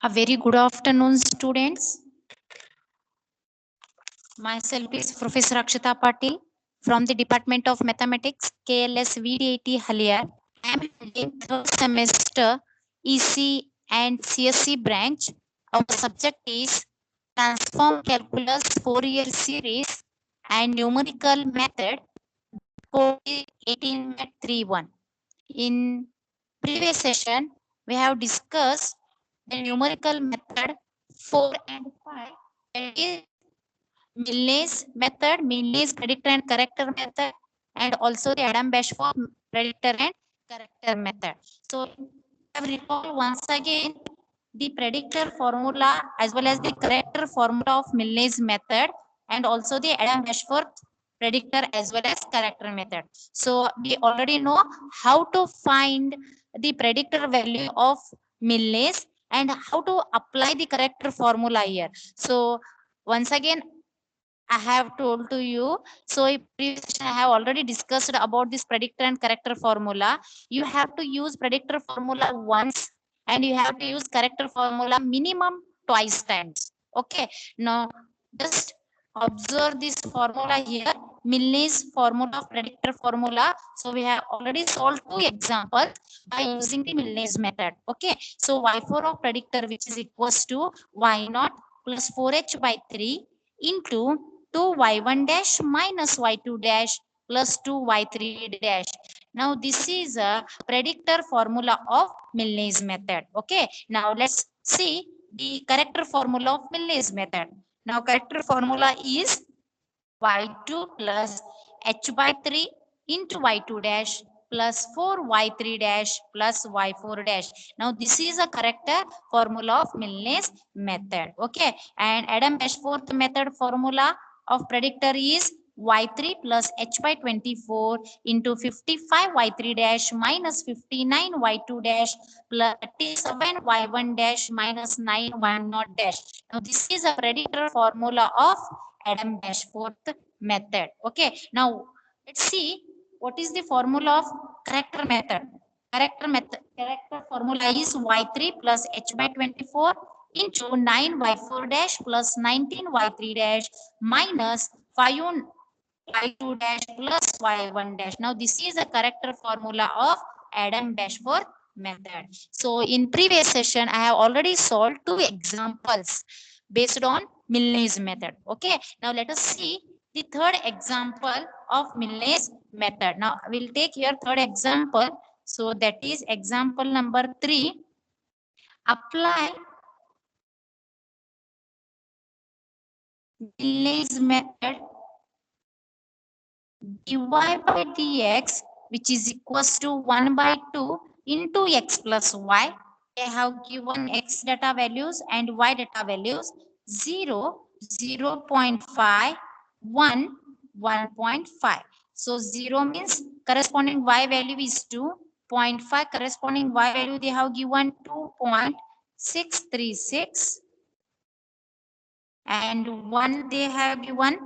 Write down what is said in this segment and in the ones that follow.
A very good afternoon, students. Myself is Professor Akshita Patil from the Department of Mathematics, KLS VDIT Halia. I am in third semester EC and CSC branch. Our subject is Transform Calculus Fourier Series and Numerical Method, code 18MAT31. In previous session, we have discussed the numerical method 4 and 5. That is Milne's method, Milne's predictor and corrector method, and also the Adam-Bashforth predictor and corrector method. So, I recall once again the predictor formula as well as the corrector formula of Milne's method, and also the Adam-Bashforth predictor as well as corrector method. So, we already know how to find the predictor value of Milne's and how to apply the corrector formula here. So, once again, I have told to you. So in previous session, I have already discussed about this predictor and corrector formula. You have to use predictor formula once and you have to use corrector formula minimum twice times. Okay. Now just observe this formula here. Milne's formula of predictor formula. So we have already solved two examples by using the Milne's method. Okay. So y4 of predictor, which is equals to y0 plus 4h by 3 into 2y1 dash minus y2 dash plus 2y3 dash. Now this is a predictor formula of Milne's method. Okay. Now let's see the corrector formula of Milne's method. Now corrector formula is y2 plus h by 3 into y2 dash plus 4y3 dash plus y4 dash. Now this is a corrector formula of Milne's method. Okay. And Adam-Bashforth method formula of predictor is y3 plus h by 24 into 55 y3 dash minus 59 y2 dash plus 37 y1 dash minus 9 y0 dash. Now this is a predictor formula of Adam-Bashforth method. Okay. Now let's see what is the formula of corrector method. Corrector formula is y3 plus h by 24 into 9y4 dash plus 19y3 dash minus 5 y2 dash plus y1 dash. Now this is a corrector formula of Adam-Bashforth method. So in previous session, I have already solved two examples based on Milne's method. Okay. Now let us see the third example of Milne's method. Now we'll take here third example. So that is example number 3. Apply Milne's method dy by dx, which is equals to 1 by 2 into x plus y. They have given x data values and y data values 0, 0 0.5, 1, 1.5. So 0 means corresponding y value is 2, 0.5 corresponding y value they have given 2.636, and 1 they have given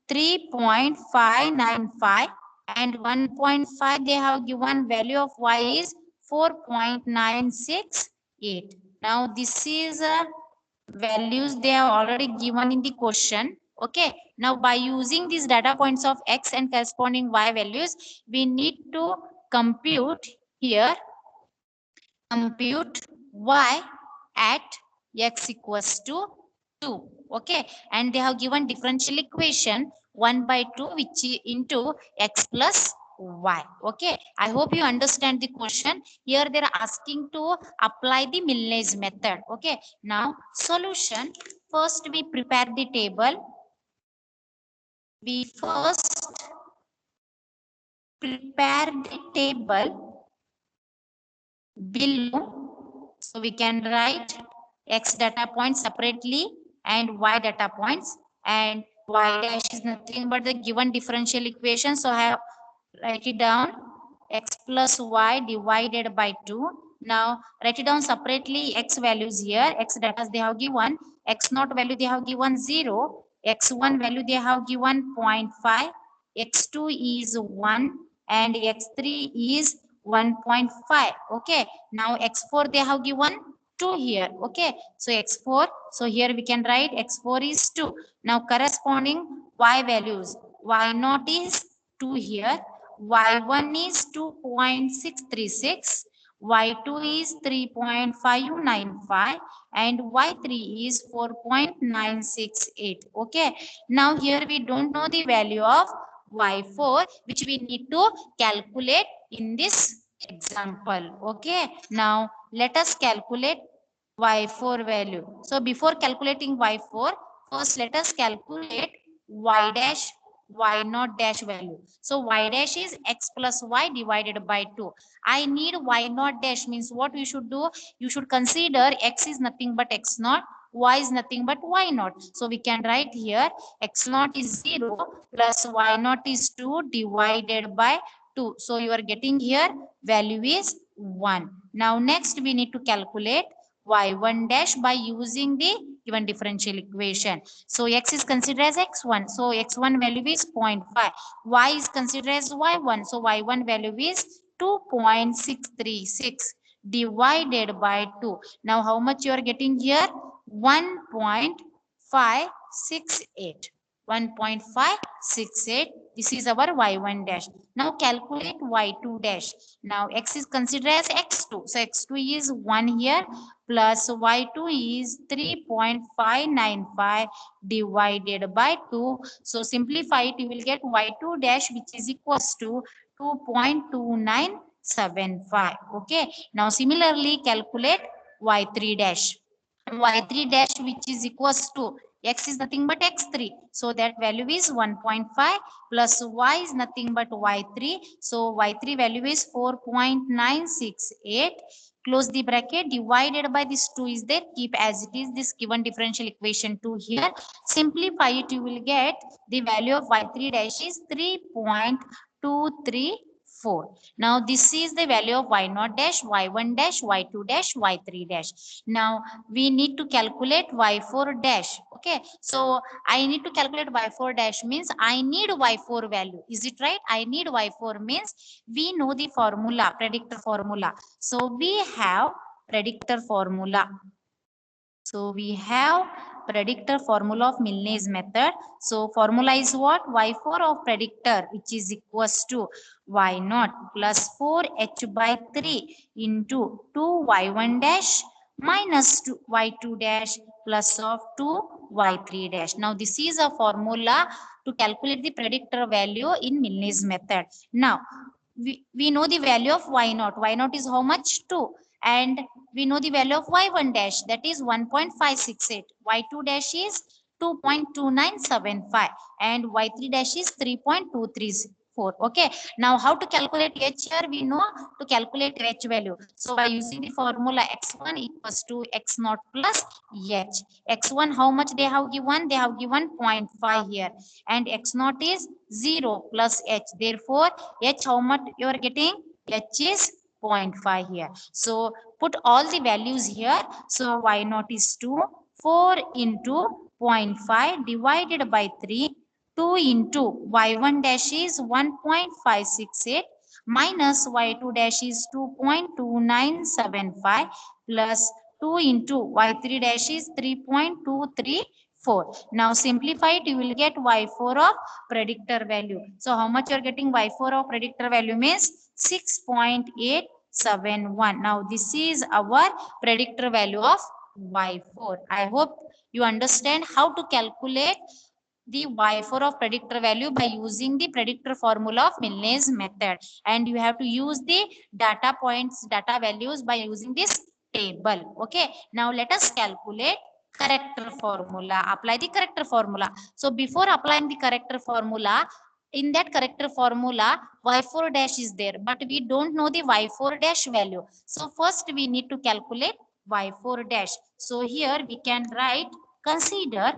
3.595, and 1.5 they have given value of y is 4.968. Now this is values they have already given in the question. Okay. Now by using these data points of x and corresponding y values, we need to compute here, compute y at x equals to 2. Okay. And they have given differential equation 1 by 2 which is into x plus y. Okay. I hope you understand the question. Here they are asking to apply the Milne's method. Okay. Now solution. First we prepare the table. We first prepare the table below. So we can write x data points separately and y data points, and y dash is nothing but the given differential equation. So I have write it down, x plus y divided by 2. Now write it down separately, x values here, x data they have given, x naught value they have given 0, x1 value they have given 0.5, x2 is 1 and x3 is 1.5. Okay, now x4 they have given 2 here. Okay, so x4, so here we can write x4 is 2. Now corresponding y values, y naught is 2 here, y1 is 2.636, y2 is 3.595 and y3 is 4.968. Okay, now here we don't know the value of y4 which we need to calculate in this example. Okay, now let us calculate y4 value. So before calculating y4, first let us calculate y dash y naught dash value. So y dash is x plus y divided by 2. I need y naught dash means what you should do? You should consider x is nothing but x naught, y is nothing but y naught. So we can write here x naught is 0 plus y naught is 2 divided by 2. So you are getting here value is 1. Now next we need to calculate y1 dash by using the given differential equation. So x is considered as x1. So x1 value is 0.5. Y is considered as y1. So y1 value is 2.636 divided by 2. Now how much you are getting here? 1.568. 1.568. This is our y1 dash. Now calculate y2 dash. Now x is considered as x2. So x2 is 1 here plus y2 is 3.595 divided by 2. So simplify it, you will get y2 dash which is equals to 2.2975. Okay. Now similarly calculate y3 dash. Y3 dash which is equals to x is nothing but x3, so that value is 1.5 plus y is nothing but y3, so y3 value is 4.968. Close the bracket, divided by this 2 is there, keep as it is this given differential equation 2 here, simplify it, you will get the value of y3 dash is 3.234. Now this is the value of y0 dash, y1 dash, y2 dash, y3 dash. Now we need to calculate y4 dash. Okay, so I need to calculate y4 dash means I need y4 value. Is it right? I need y4 means we know the formula, predictor formula. So we have predictor formula. So we have predictor formula of Milne's method. So formula is what? Y4 of predictor which is equals to y0 plus 4h by 3 into 2y1 dash minus 2 y2 dash plus of 2 y3 dash. Now this is a formula to calculate the predictor value in Milne's method. Now we know the value of y0. Y0 is how much? 2. And we know the value of y1 dash, that is 1.568. Y2 dash is 2.2975 and y3 dash is 3.234. Okay, now how to calculate h here? We know to calculate h value. So by using the formula x1 equals to x0 plus h. X1 how much they have given? They have given 0.5 here and x0 is 0 plus h. Therefore h how much you are getting? H is 0.5 here. So put all the values here. So y0 is 2, 4 into 0.5 divided by 3, 2 into y1 dash is 1.568 minus y2 dash is 2.2975 plus 2 into y3 dash is 3.234. Now simplify it, you will get y4 of predictor value. So how much you are getting? Y4 of predictor value means 6.871. Now this is our predictor value of y4. I hope you understand how to calculate the y4 of predictor value by using the predictor formula of Milne's method, and you have to use the data points, data values by using this table. Okay, now let us calculate corrector formula. Apply the corrector formula. So before applying the corrector formula, in that corrector formula y4 dash is there, but we don't know the y4 dash value. So first we need to calculate y4 dash. So here we can write, consider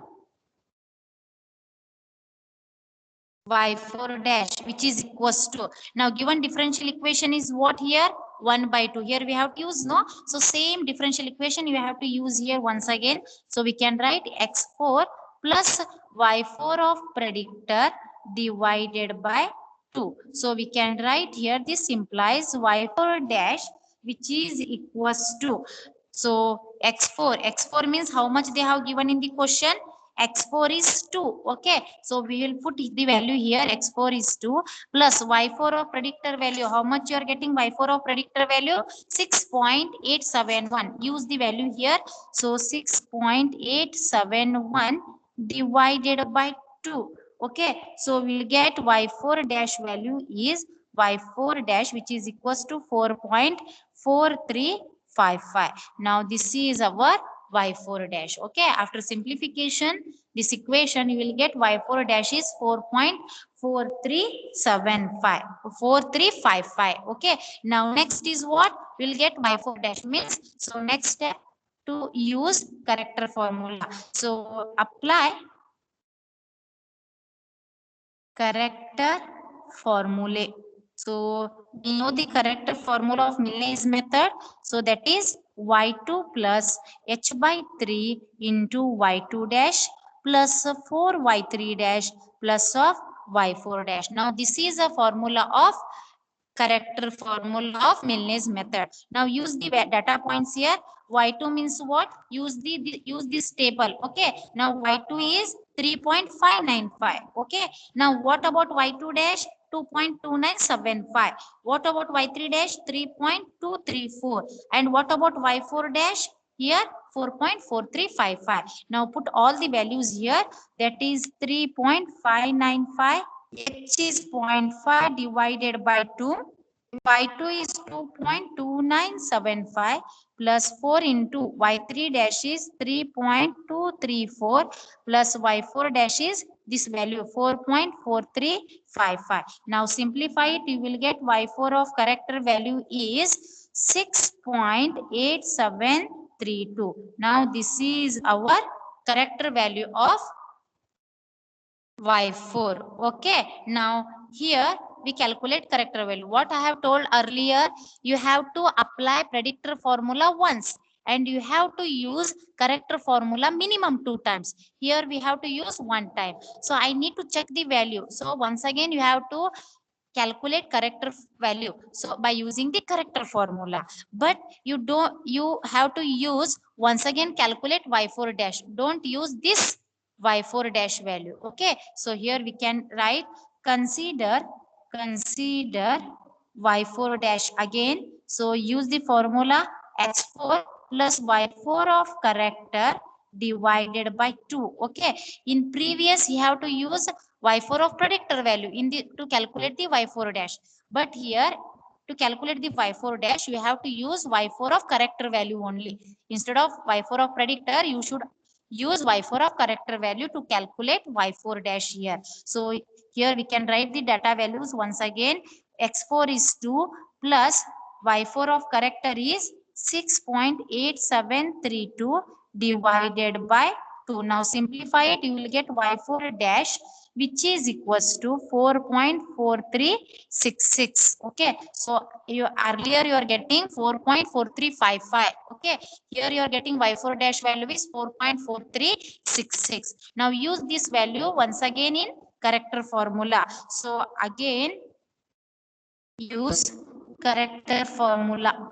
y4 dash, which is equals to, now given differential equation is what here, 1 by 2. Here we have to use, no, so same differential equation you have to use here once again. So we can write x4 plus y4 of predictor divided by 2. So we can write here, this implies y4 dash, which is equals to, so x4 means how much they have given in the question, x4 is 2. Okay, so we will put the value here, x4 is 2 plus y4 of predictor value, how much you are getting, y4 of predictor value 6.871, use the value here. So 6.871 divided by 2. Okay, so we'll get y4 dash value is y4 dash, which is equals to 4.4355. Now this is our y4 dash. Okay, after simplification this equation you will get y4 dash is 4.4355. Okay, now next is what, we'll get y4 dash means, so next step to use character formula. So apply character formulae. So we know the character formula of Milne's method. So that is y2 plus h by 3 into y2 dash plus 4y3 dash plus of y4 dash. Now this is a formula of character formula of Milne's method. Now use the data points here. Y2 means what? Use use this table. Okay. Now Y2 is 3.595. Okay. Now what about Y2 dash? 2.2975. What about Y3 dash? 3.234. And what about Y4 dash? Here 4.4355. Now put all the values here. That is 3.595. H is 0.5 divided by 2. Y2 is 2.2975 plus 4 into Y3 dash is 3.234 plus Y4 dash is this value 4.4355. Now simplify it, you will get Y4 of character value is 6.8732. Now this is our character value of y4. Okay, now here we calculate character value. What I have told earlier, you have to apply predictor formula once and you have to use character formula minimum 2 times. Here we have to use 1 time. So I need to check the value. So once again you have to calculate character value, so by using the character formula, but you have to use once again calculate y4 dash, don't use this y4 dash value. Okay, so here we can write consider y4 dash again. So use the formula x4 plus y4 of character divided by 2. Okay, in previous you have to use y4 of predictor value in the to calculate the y4 dash, but here to calculate the y4 dash you have to use y4 of character value only. Instead of y4 of predictor you should use y4 of character value to calculate y4 dash here. So here we can write the data values once again. X4 is 2 plus y4 of character is 6.8732 divided by 2. Now simplify it, you will get y4 dash, which is equals to 4.4366. Okay, so you earlier you are getting 4.4355. Okay, here you are getting y4 dash value is 4.4366. now use this value once again in character formula. So again use character formula.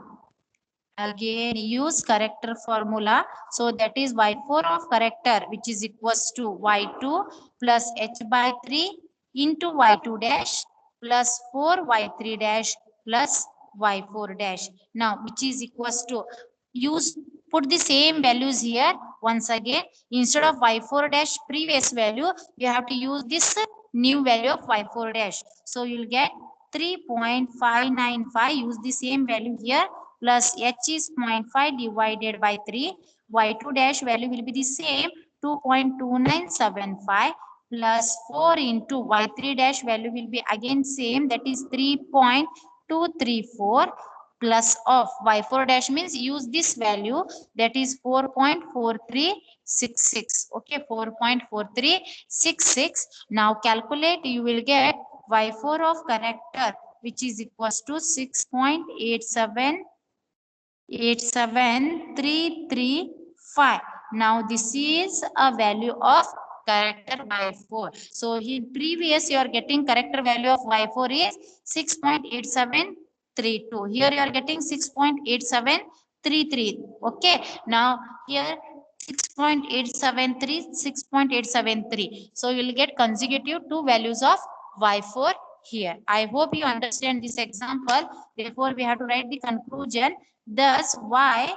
Again use character formula. So that is y4 of character, which is equals to y2 plus h by 3 into y2 dash plus 4y3 dash plus y4 dash. Now which is equals to, use put the same values here once again. Instead of y4 dash previous value you have to use this new value of y4 dash. So you'll get 3.595. use the same value here plus h is 0.5 divided by 3. Y2 dash value will be the same 2.2975 plus 4 into y3 dash value will be again same, that is 3.234 plus of y4 dash means use this value, that is 4.4366. Okay, 4.4366. Now calculate, you will get y4 of character, which is equals to 6.87335. Now this is a value of character y4. So in previous you are getting character value of y4 is 6.8732. Here you are getting 6.8733. Okay. Now here 6.873, 6.873. So you will get consecutive two values of y4 here. I hope you understand this example. Therefore, we have to write the conclusion. Thus, y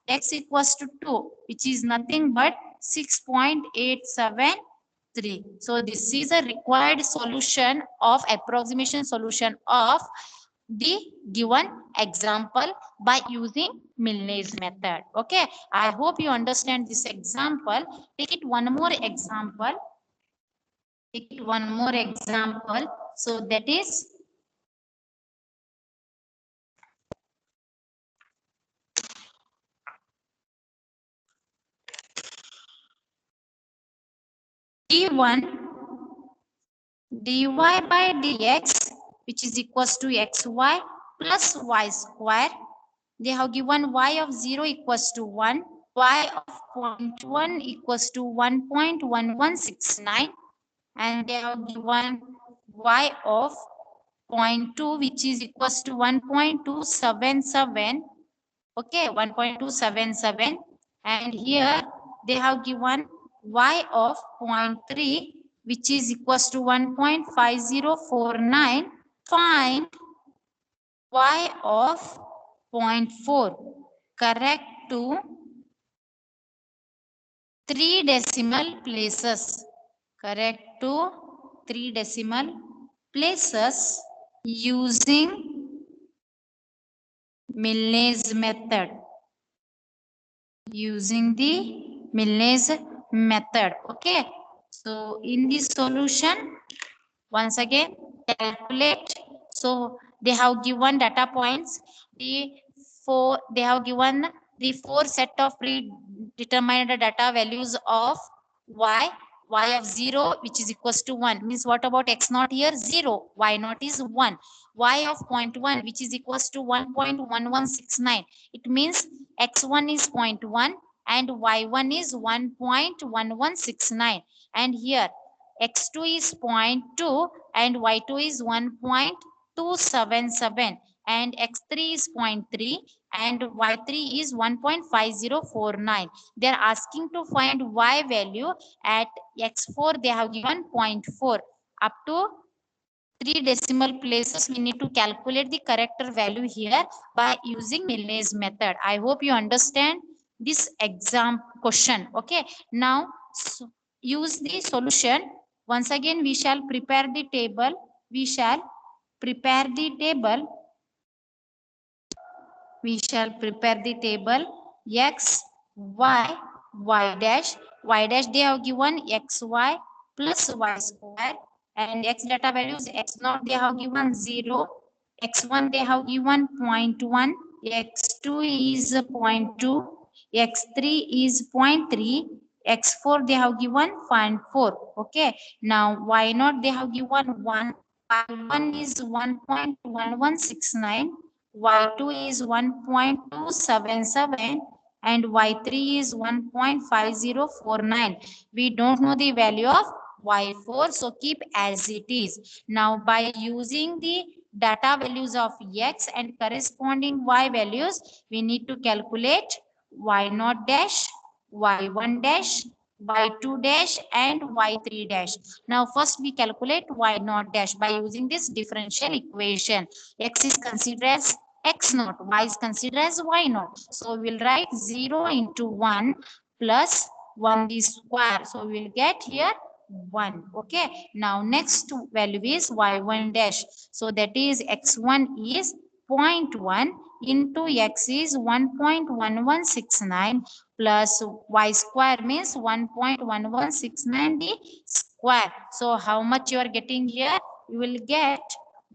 x equals to 2, which is nothing but 6.873. So this is a required solution of approximation solution of the given example by using Milne's method. Okay, I hope you understand this example. Take it one more example. Take it one more example. So that is d1 dy by dx, which is equals to xy plus y square. They have given y of 0 equals to 1, y of 0.1 equals to 1.1169, and they have given y of 0.2 which is equals to 1.277. Okay, 1.277, and here they have given y of 0.3 which is equals to 1.5049. Find y of 0.4 correct to 3 decimal places. Correct to 3 decimal places using Milne's method. Using the Milne's method. Okay. So in this solution, once again calculate. So they have given data points. They have given the 4 set of predetermined data values of y. Y of 0 which is equals to 1 means what about x naught here? 0. Y naught is 1. Y of 0.1 which is equals to 1.1169. It means x1 is 0.1 and y1 is 1.1169. And here x2 is 0.2 and y2 is 1.277 and x3 is 0.3 and y3 is 1.5049. They are asking to find y value at x4. They have given 0.4. Up to 3 decimal places we need to calculate the character value here by using Milne's method. I hope you understand this exam question. Okay, now use the solution. Once again we shall prepare the table. We shall prepare the table. We shall prepare the table x, y, y dash. Y dash they have given xy plus y square, and x data values x naught they have given 0, x1 they have given 0.1, x2 is 0.2, x3 is 0.3, x4 they have given 0.4. Okay, now y naught they have given 1, y1 is 1.1169, y2 is 1.277 and y3 is 1.5049. We don't know the value of y4, so keep as it is. Now by using the data values of x and corresponding y values, we need to calculate y0 dash, y1 dash, y2 dash and y3 dash. Now first we calculate y0 dash by using this differential equation. X is considered as x naught, y is considered as y naught. So we'll write 0 into 1 plus 1 the square. So we'll get here 1. Okay. Now next value is y1 dash. So that is x1 is 0.1 into x is 1.1169 plus y square means 1.1169 the square. So how much you are getting here? You will get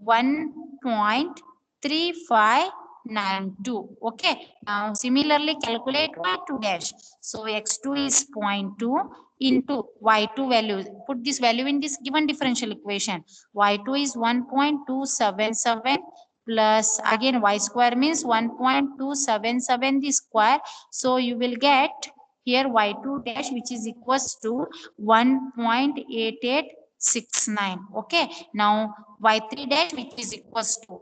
1.35 92. Okay. Now similarly calculate y2 dash. So x2 is 0.2 into y2 value. Put this value in this given differential equation. Y2 is 1.277 plus again y square means 1.277 the square. So you will get here y2 dash which is equals to 1.8869. Okay. Now y3 dash which is equals to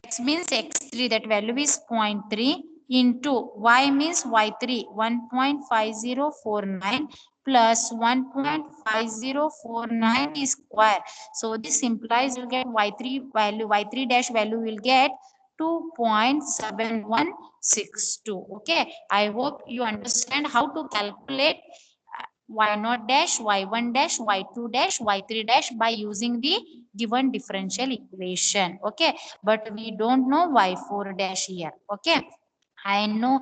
x means x3, that value is 0.3 into y means y3 1.5049 plus 1.5049 is square. So this implies you get y3 value, y3 dash value will get 2.7162. Okay, I hope you understand how to calculate y0 dash, y1 dash, y2 dash, y3 dash by using the given differential equation. Okay, but we don't know y4 dash here. Okay, I know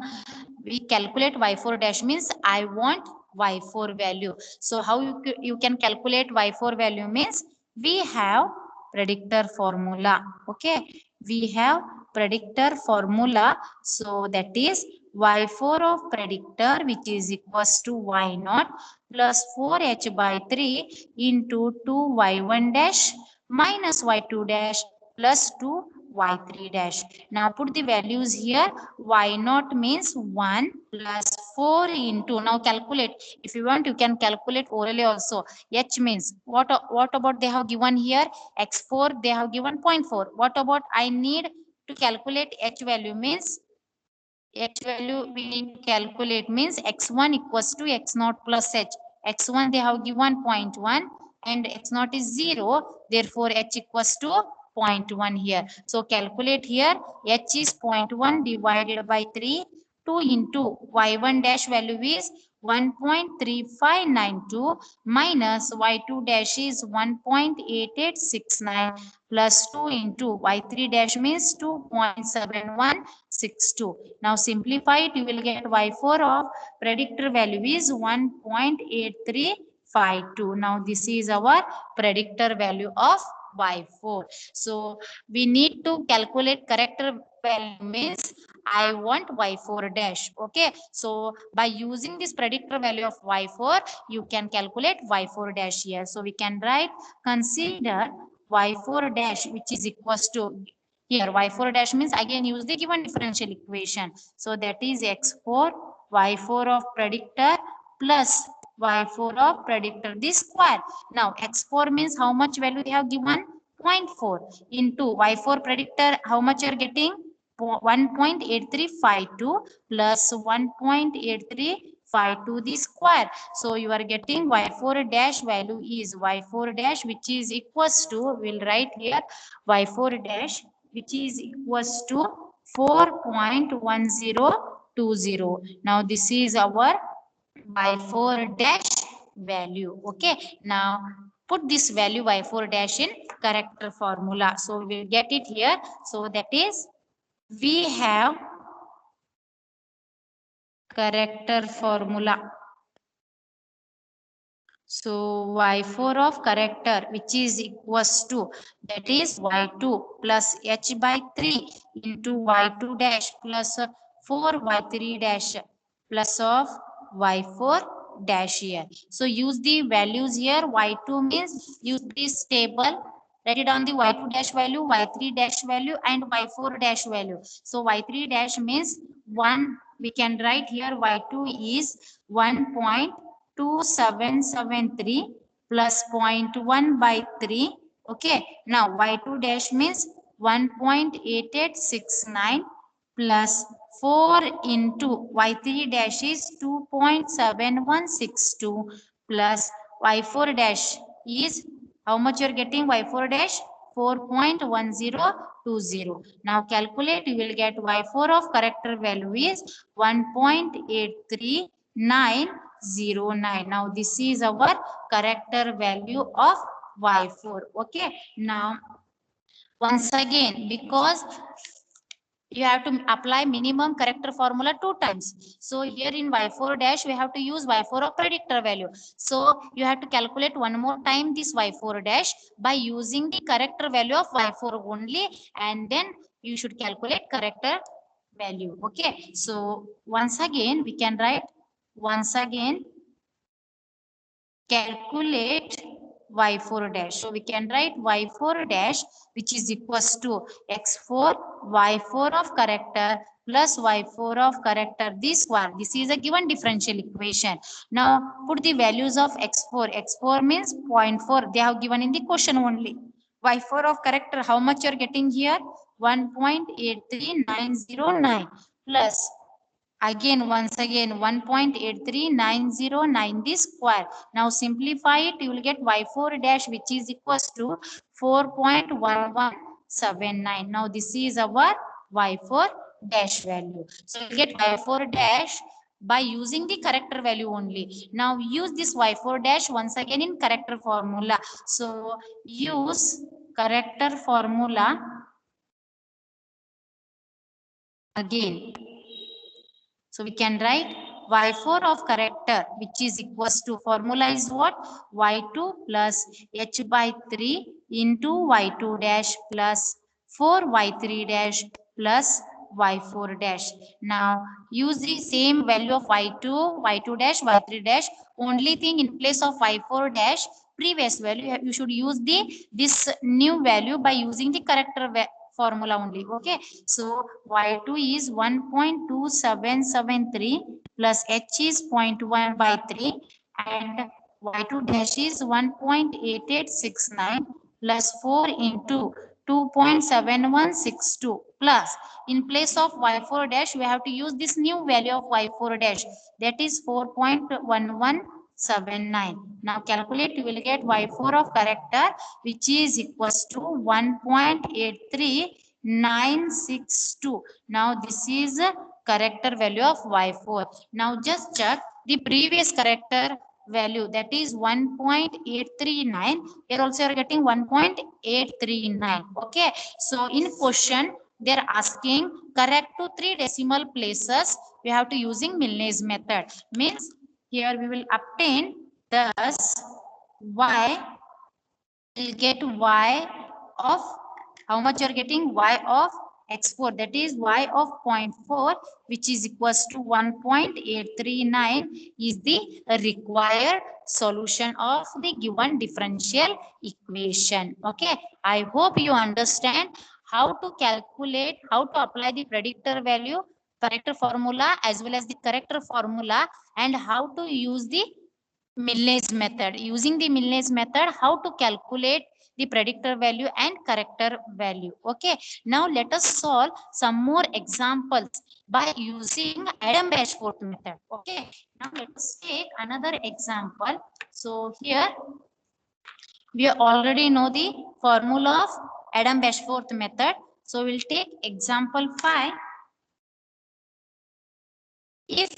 we calculate y4 dash means I want y4 value. So how you can calculate y4 value means we have predictor formula. Okay, we have predictor formula. So that is y4 of predictor which is equals to y0 plus 4h by 3 into 2y1 dash minus y2 dash plus 2y3 dash. Now put the values here. Y0 means 1 plus 4 into, now calculate. If you want you can calculate orally also. H means what about they have given here x4, they have given 0.4. What about I need to calculate h value means h value we need to calculate means x1 equals to x0 plus h. X1 they have given 0.1 and x0 is 0, therefore h equals to 0.1 here. So calculate here, h is 0.1 divided by 3, 2 into y1 dash value is 1.3592 minus y2 dash is 1.8869 plus 2 into y3 dash means 2.7162. Now simplify it, you will get y4 of predictor value is 1.8352. Now this is our predictor value of y4. So we need to calculate corrector value means I want y4 dash. Okay, so by using this predictor value of y4 you can calculate y4 dash here. So we can write, consider y4 dash which is equals to, here y4 dash means again use the given differential equation. So that is x4 y4 of predictor plus y4 of predictor this square. Now x4 means how much value they have given, 0.4 into y4 predictor, how much you are getting, 1.8352 plus 1.8352 the square. So you are getting y4 dash value is y4 dash which is equals to, we'll write here y4 dash which is equals to 4.1020. Now this is our y4 dash value. Okay, now put this value y4 dash in corrector formula. So we will get it here. So that is, we have corrector formula. So y4 of corrector which is equals to, that is y2 plus h by 3 into y2 dash plus 4y3 dash plus of y4 dash here. So use the values here. Y2 means use this table. Write it down the y2 dash value, y3 dash value and y4 dash value. So y3 dash means 1. We can write here y2 is 1.2773 plus 0.1 by 3. Okay. Now y2 dash means 1.8869 plus 4 into y3 dash is 2.7162 plus y4 dash is how much you are getting, y4 dash 4.1020. Now calculate, you will get y4 of corrector value is 1.83909. Now this is our corrector value of y4. Okay, now once again, because you have to apply minimum corrector formula 2 times. So here in y4 dash we have to use y4 of predictor value. So you have to calculate one more time this y4 dash by using the corrector value of y4 only, and then you should calculate corrector value. Okay, so once again we can write, once again calculate y4 dash. So we can write y4 dash, which is equals to x4 y4 of character plus y4 of character this square. This is a given differential equation. Now put the values of x4. X4 means 0.4, they have given in the question only. Y4 of character, how much you are getting here? 1.83909 plus again once again 1.83909 this square. Now simplify it, you will get y4 dash, which is equals to 4.1179. Now this is our y4 dash value. So you get y4 dash by using the character value only. Now use this y4 dash once again in character formula. So use character formula again. So we can write y4 of character, which is equals to, formula is what? Y2 plus h by 3 into y2 dash plus 4y3 dash plus y4 dash. Now use the same value of y2 dash, y3 dash. Only thing, in place of y4 dash previous value, you should use the this new value by using the character formula only. Okay, so y2 is 1.2773 plus h is 0.1 by 3 and y2 dash is 1.8869 plus 4 into 2.7162 plus, in place of y4 dash we have to use this new value of y4 dash, that is 4.1179. Now calculate, you will get y4 of character, which is equals to 1.83962. Now this is a character value of y4. Now just check the previous character value, that is 1.839. Here also you are getting 1.839. Okay, so in question they are asking correct to 3 decimal places. We have to using Milne's method. Means here we will obtain, thus y will get y of, how much you are getting? Y of x4, that is y of 0.4, which is equals to 1.839 is the required solution of the given differential equation. Okay, I hope you understand how to calculate, how to apply the predictor value, corrector formula, as well as the corrector formula, and how to use the Milne's method. Using the Milne's method, how to calculate the predictor value and corrector value. Okay, now let us solve some more examples by using Adam-Bashforth method. Okay, now let us take another example. So here we already know the formula of Adam-Bashforth method. So we'll take example 5. If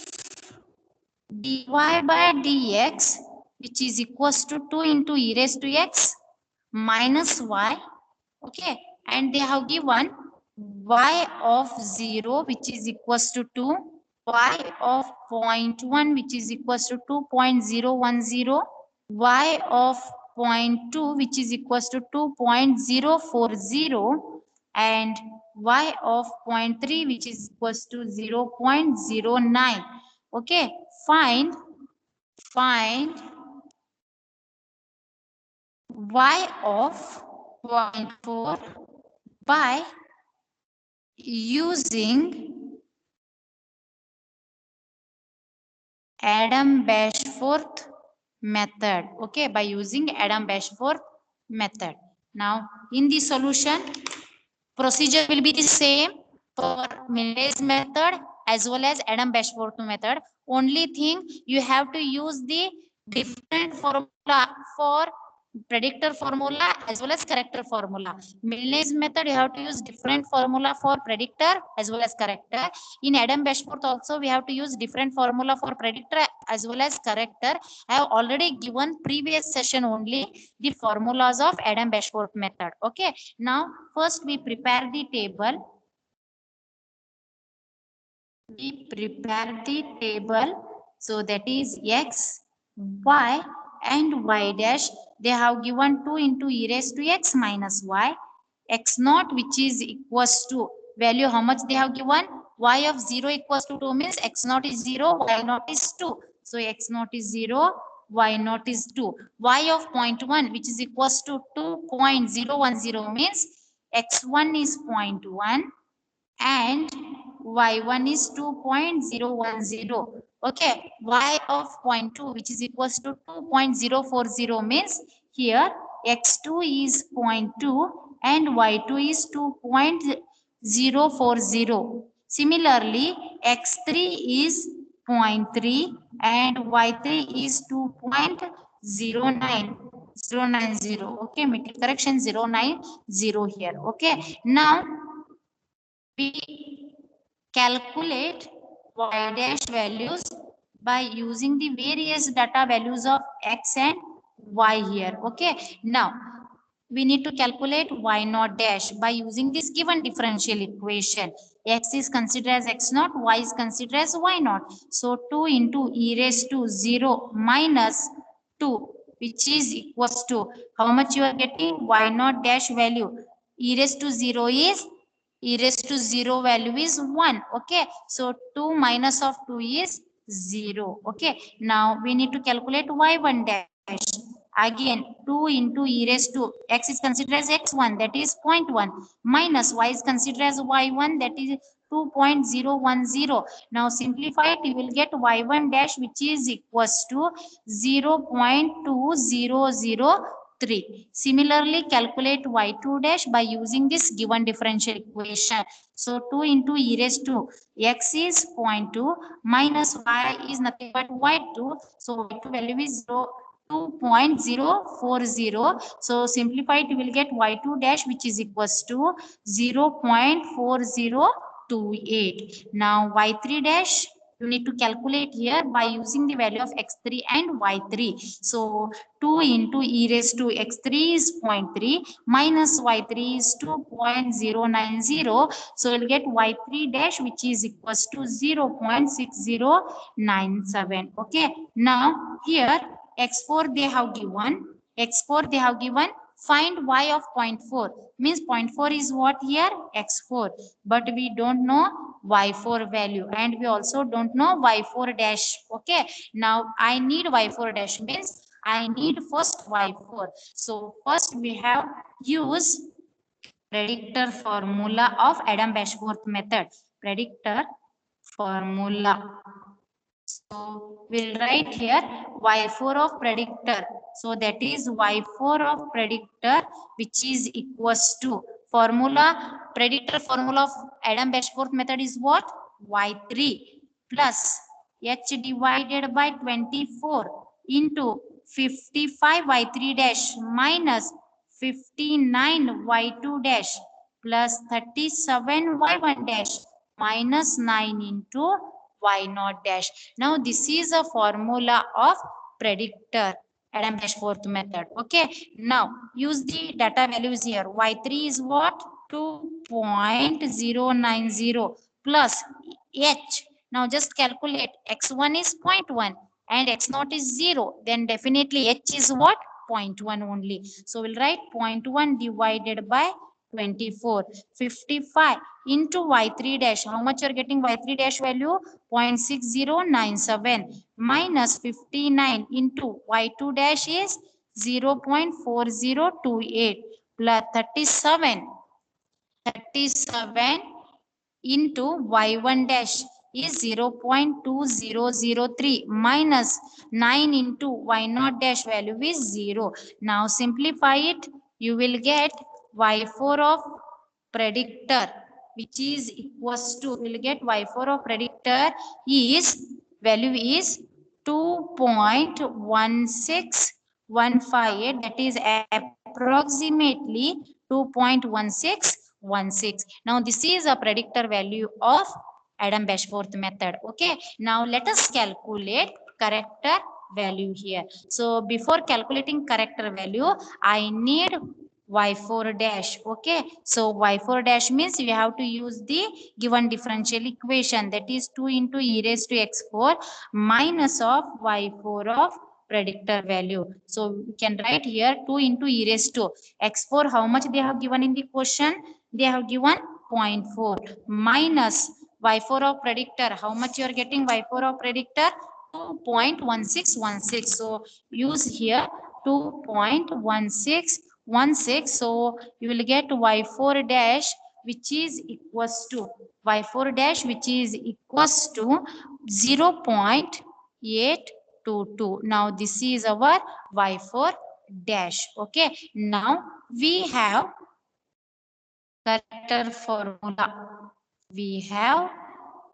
dy by dx, which is equals to 2 into e raised to x minus y, okay, and they have given y of 0, which is equals to 2, y of 0.1, which is equals to 2.010, y of 0.2, which is equals to 2.040, and y of 0.3, which is equals to 0.09. Okay, find y of 0.4 by using Adam-Bashforth method. Okay, by using Adam-Bashforth method. Now in the solution, procedure will be the same for Milne's method as well as Adam-Bashforth method. Only thing, you have to use the different formula for predictor formula as well as corrector formula. Milne's method, you have to use different formula for predictor as well as corrector. In Adam-Bashforth also we have to use different formula for predictor as well as corrector. I have already given previous session only the formulas of Adam-Bashforth method. Okay, now first we prepare the table. So that is x, y and y dash. They have given 2 into e raised to x minus y, x naught, which is equals to value, how much they have given? y of 0 equals to 2 means x naught is 0, y naught is 2. So x naught is 0, y naught is 2. Y of 0.1 which is equals to 2.010 means x1 is 0.1 and y1 is 2.010. Okay, y of 0.2 which is equals to 2.040 means here x2 is 0.2 and y2 is 2.040. Similarly, x3 is 0.3 and y3 is 2.09090. Okay, make correction 090 here. Okay, now we calculate y dash values by using the various data values of x and y here. Okay, now we need to calculate y naught dash by using this given differential equation. X is considered as x naught, y is considered as y naught. So 2 into e raised to 0 minus 2 which is equals to how much you are getting y naught dash value. E raised to 0 is e raised to 0 value is 1. Okay, so 2 minus of 2 is 0. Okay, now we need to calculate y1 dash. Again 2 into e raised to x is considered as x1 that is 0.1 minus y is considered as y1 that is 2.010. Now simplify it, you will get y1 dash which is equals to 0.2003. Similarly, calculate y2 dash by using this given differential equation. So 2 into e raised to x is 0.2 minus y is nothing but y2. So y2 value is 2.040. So simplified, you will get y2 dash which is equals to 0.4028. Now y3 dash you need to calculate here by using the value of x3 and y3. So 2 into e raised to x3 is 0.3 minus y3 is 2.090. So we'll get y3 dash which is equals to 0.6097. Okay, now here x4 they have given, x4 they have given, find y of 0.4 means 0.4 is what here x4, but we don't know y4 value and we also don't know y4 dash. Okay, now I need y4 dash means I need first y4. So first we have use predictor formula of Adam-Bashforth method. Predictor formula. So we'll write here y4 of predictor. So that is y4 of predictor which is equals to formula, predictor formula of Adam-Bashforth method is what? y3 plus h divided by 24 into 55 y3 dash minus 59 y2 dash plus 37 y1 dash minus 9 into y naught dash. Now this is a formula of predictor Adam-Bashforth method. Okay, now use the data values here. Y3 is what? 2.090 plus h. Now just calculate. X1 is 0.1 and x naught is 0. Then definitely h is what? 0.1 only. So we'll write 0.1 divided by 24. 55 into y3 dash. How much you're getting y3 dash value? 0.6097 minus 59 into y2 dash is 0.4028 plus 37 into y1 dash is 0.2003 minus 9 into y0 dash value is 0. Now simplify it, you will get y4 of predictor which is equals to, will get y4 of predictor is value is 2.1615, that is approximately 2.1616. Now this is a predictor value of Adam-Bashforth method. Okay, now let us calculate character value here. So before calculating character value, I need y4 dash. Okay, so y4 dash means you have to use the given differential equation, that is 2 into e raised to x4 minus of y4 of predictor value. So we can write here 2 into e raised to x4. How much they have given in the question? They have given 0.4 minus y4 of predictor. How much you are getting y4 of predictor? 2.1616. So use here 2.1616. So you will get y4 dash which is equals to y4 dash which is equals to 0.822. Now this is our y4 dash. Okay. Now we have character formula. We have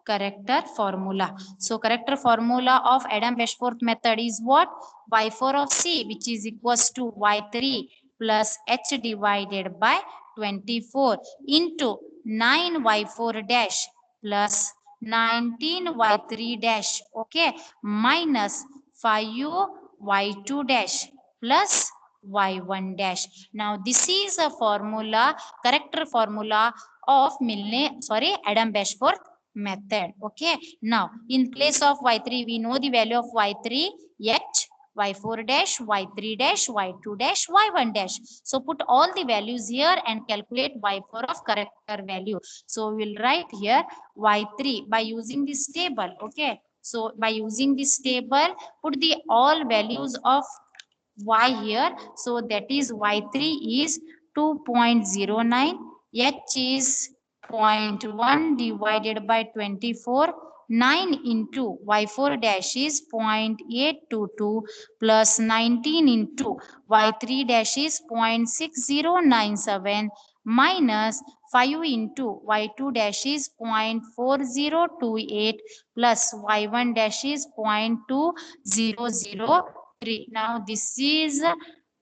character formula. So character formula of Adam-Bashforth method is what? Y4 of C, which is equals to Y3 plus H divided by 24 into 9Y4 dash plus 19Y3 dash, okay, minus 5Y2 dash plus Y1 dash. Now this is a formula, character formula of Adam-Bashforth method. Okay. Now in place of y3 we know the value of y3 h, y4 dash, y3 dash, y2 dash, y1 dash. So put all the values here and calculate y4 of character value. So we will write here y3 by using this table. Okay. So by using this table, put the all values of y here. So that is y3 is 2.09, h is 0.1 divided by 24, 9 into y4 dash is 0.822 plus 19 into y3 dash is 0.6097 minus 5 into y2 dash is 0.4028 plus y1 dash is 0.2003. Now this is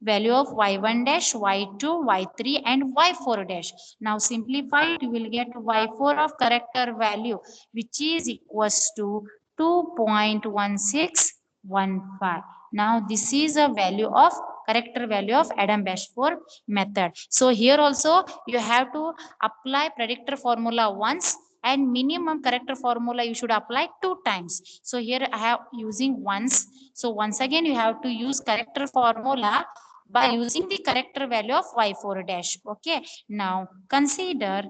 value of y1 dash, y2, y3 and y4 dash. Now simplify it, you will get y4 of character value which is equals to 2.1615. Now this is a value of character value of Adam-Bashforth method. So here also you have to apply predictor formula once and minimum character formula you should apply 2 times. So here I have using once. So once again you have to use character formula by using the character value of y4 dash. Okay. Now consider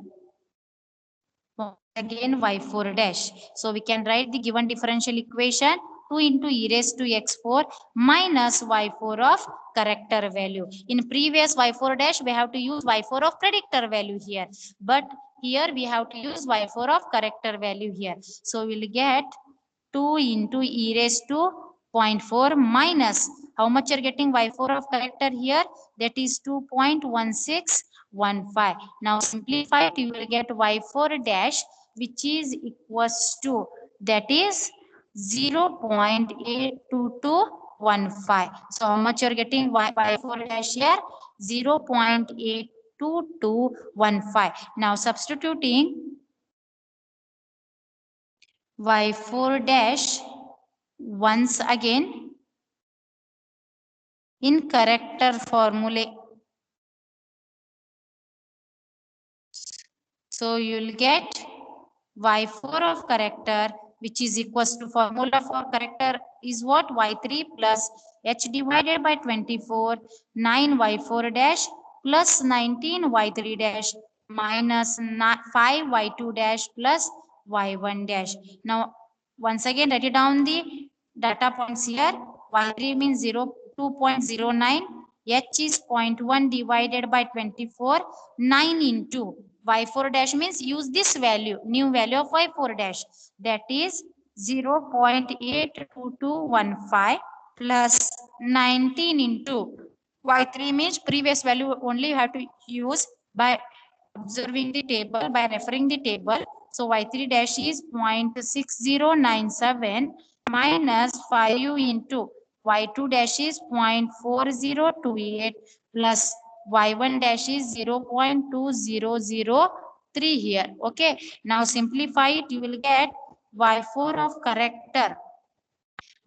again y4 dash. So we can write the given differential equation 2 into e raised to x4 minus y4 of character value. In previous y4 dash we have to use y4 of predictor value here. But here we have to use y4 of character value here. So we'll get 2 into e raised to 0.4 minus how much you're getting y4 of character here, that is 2.1615. Now simplify it, you will get y4 dash which is equals to, that is 0.82215. So how much you're getting y4 dash here? 0.82215. Now substituting y4 dash once again in character formula. So you will get y4 of character which is equals to, formula for character is what? y3 plus h divided by 24, 9 y4 dash plus 19 y3 dash minus 5 y2 dash plus y1 dash. Now once again write it down the data points here. y3 means 2.09, h is 0.1 divided by 24, 9 into y4 dash means use this value, new value of y4 dash, that is 0.82215 plus 19 into y3 means previous value only you have to use by observing the table, by referring the table. So y3 dash is 0.6097 minus 5 into y2 dash is 0.4028 plus y1 dash is 0.2003 here. Okay. Now simplify it, you will get y4 of character.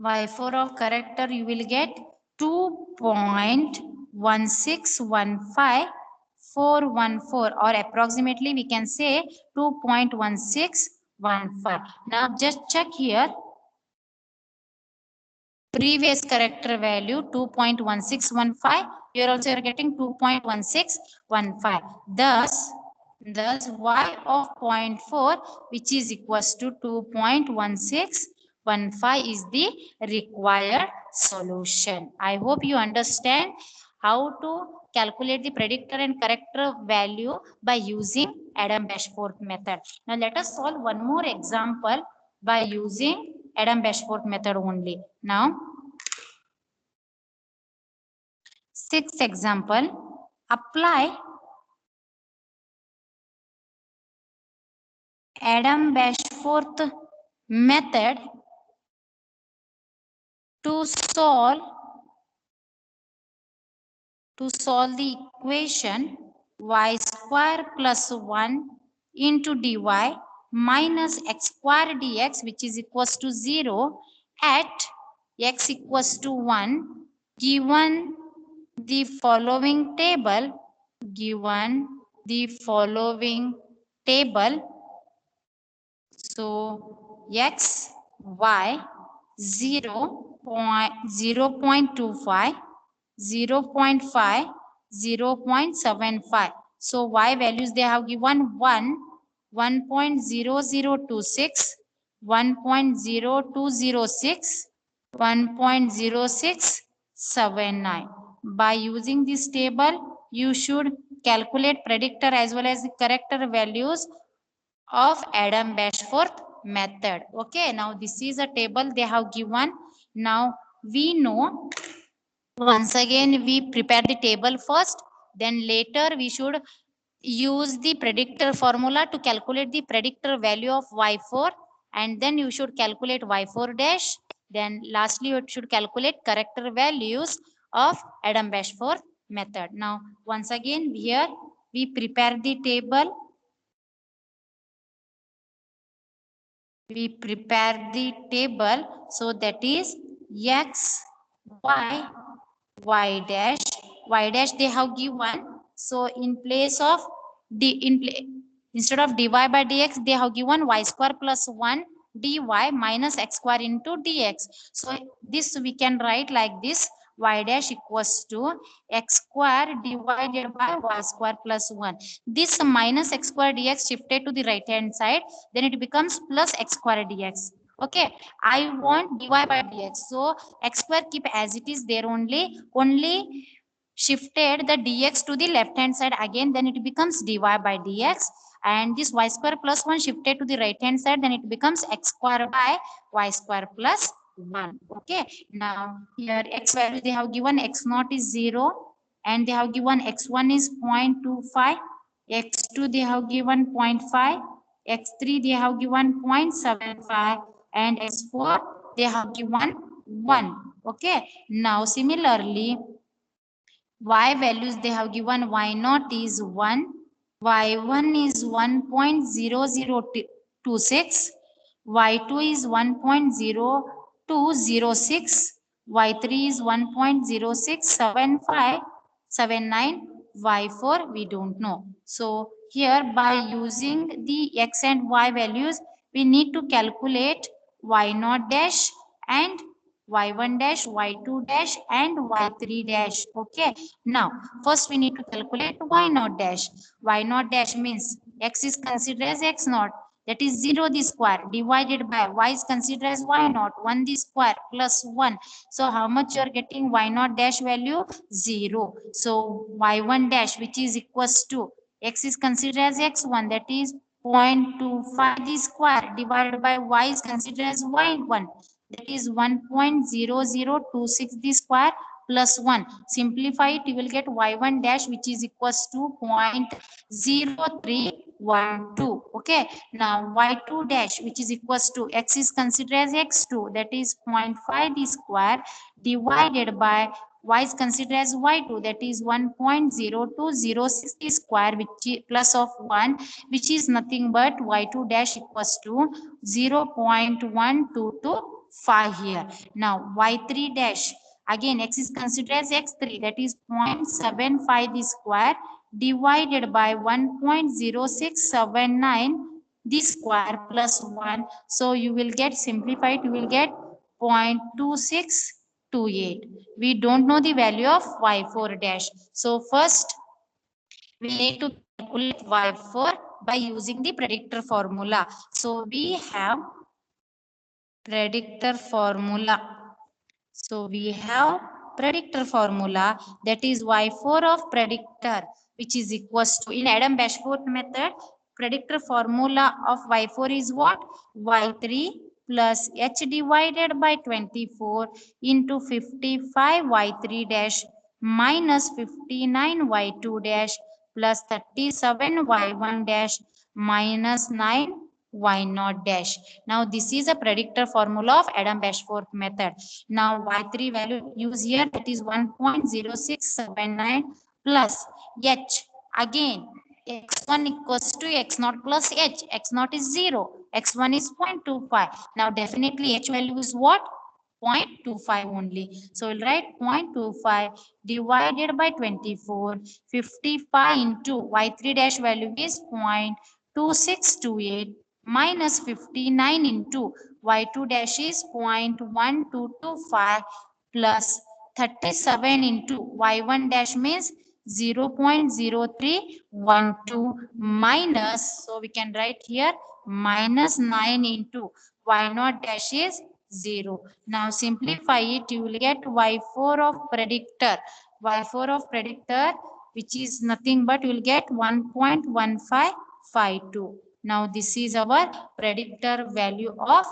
y4 of character you will get 2.1615 414, or approximately we can say 2.1615. Now just check here. Previous character value 2.1615. Here also you are getting 2.1615. Thus Thus, y of 0.4, which is equals to 2.1615 is the required solution. I hope you understand how to calculate the predictor and corrector value by using Adam-Bashforth method. Now, let us solve one more example by using Adam-Bashforth method only. Now, sixth example, apply Adam-Bashforth method to solve the equation y square plus 1 into dy minus x square dx, which is equals to 0 at x equals to 1, given the following table, given the following table. So x, y, 0.25, 0.5, 0.75. So y values they have given 1, 1.0026, 1.0206, 1.0679. By using this table, you should calculate predictor as well as the corrector values of Adam-Bashforth method. Okay, now this is a table they have given. Now we know, once again we prepare the table first, then later we should use the predictor formula to calculate the predictor value of y4, and then you should calculate y4 dash, then lastly you should calculate corrector values of Adam-Bashforth method. Now once again here we prepare the table, we prepare the table. So that is x, y, y dash they have given. So in place of instead of dy by dx, they have given y square plus 1 dy minus x square into dx. So this we can write like this: y dash equals to x square divided by y square plus 1. This minus x square dx shifted to the right hand side, then it becomes plus x square dx. Okay, I want dy by dx, so x square keep as it is there only shifted the dx to the left hand side again, then it becomes dy by dx, and this y square plus 1 shifted to the right hand side, then it becomes x square by y square plus 1. Okay, now here x value they have given x naught is 0, and they have given x1 is 0.25, x2 they have given 0.5, x3 they have given 0.75, and x4 they have given 1. Okay, now similarly y values they have given: y naught is 1, y1 is 1.0026, y2 is 1.0206, y3 is 1.0679, y4 we don't know. So here by using the x and y values, we need to calculate y naught dash and y1 dash, y2 dash, and y3 dash. Okay, now first we need to calculate y naught dash. Y naught dash means x is considered as x naught, that is 0 the square, divided by y is considered as y naught, 1 the square plus 1. So how much you are getting? Y naught dash value 0. So y1 dash, which is equals to x is considered as x1, that is 0.25 the square, divided by y is considered as y1, that is 1.0026 the square plus 1. Simplify it, you will get y1 dash, which is equals to 0.0312. Okay, now y2 dash, which is equals to x is considered as x2, that is 0.5 the square, divided by y is considered as y2, that is 1.0206 the square, which is plus of 1, which is nothing but y2 dash equals to 0.1225 here. Now y3 dash, again x is considered as x3, that is 0.75 the square, divided by 1.0679 the square plus 1. So you will get simplified, you will get 0.2628. We don't know the value of y4 dash. So first we need to calculate calculate y4 by using the predictor formula. So we have predictor formula. So we have predictor formula, that is y4 of predictor, which is equals to, in Adam-Bashforth method, predictor formula of y4 is what? Y3 plus h divided by 24 into 55 y3 dash minus 59 y2 dash plus 37 y1 dash minus 9 y0 dash. Now this is a predictor formula of Adam-Bashforth method. Now y3 value use here, that is 1.0679 plus h. Again x1 equals to x0 plus h. x0 is 0, x1 is 0.25. Now definitely h value is what? 0.25 only. So we'll write 0.25 divided by 24. 55 into y3 dash value is 0.2628 minus 59 into y2 dash is 0.1225 plus 37 into y1 dash means 0.0312 minus, so we can write here minus 9 into y0 dash is 0. Now simplify it, you will get y4 of predictor. Y4 of predictor, which is nothing but you will get 1.1552. Now this is our predictor value of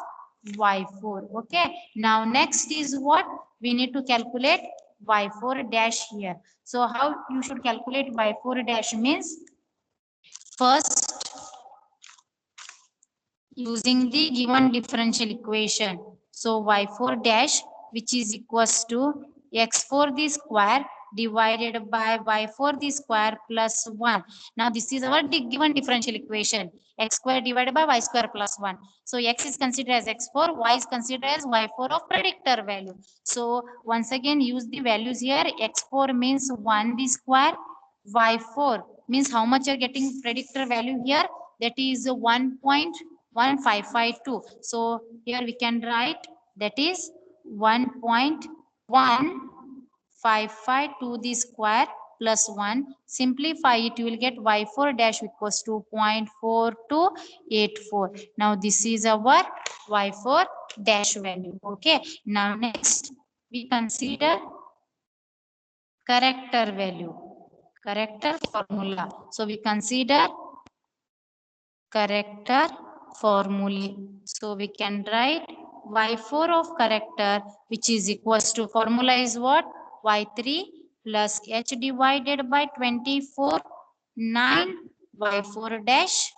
y4. Okay. Now next is what? We need to calculate y4 dash here. So how you should calculate y4 dash means, first using the given differential equation. So y4 dash, which is equals to x4 the square divided by y4 the square plus 1. Now this is our given differential equation. X square divided by y square plus 1. So x is considered as x4, y is considered as y4 of predictor value. So once again use the values here. X4 means 1 the square, y4 means how much you are getting predictor value here, that is 1.1552. So here we can write that is 1.155 to the square plus 1. Simplify it, you will get y4 dash equals to 0.4284. Now this is our y4 dash value. Okay. Now next we consider character value, character formula. So we consider character formulae. So we can write y4 of character, which is equals to, formula is what? y3 plus h divided by 24, 9 y4 dash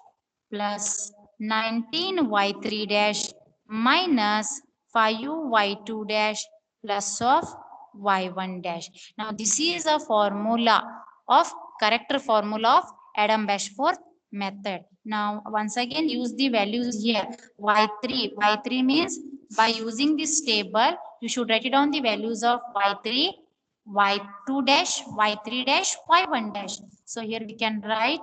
plus 19 y3 dash minus 5 y2 dash plus of y1 dash. Now this is a formula of character formula of Adam-Bashforth method. Now once again use the values here. Y3 means by using this table you should write it down the values of y3, y2 dash, y3 dash, y1 dash. So here we can write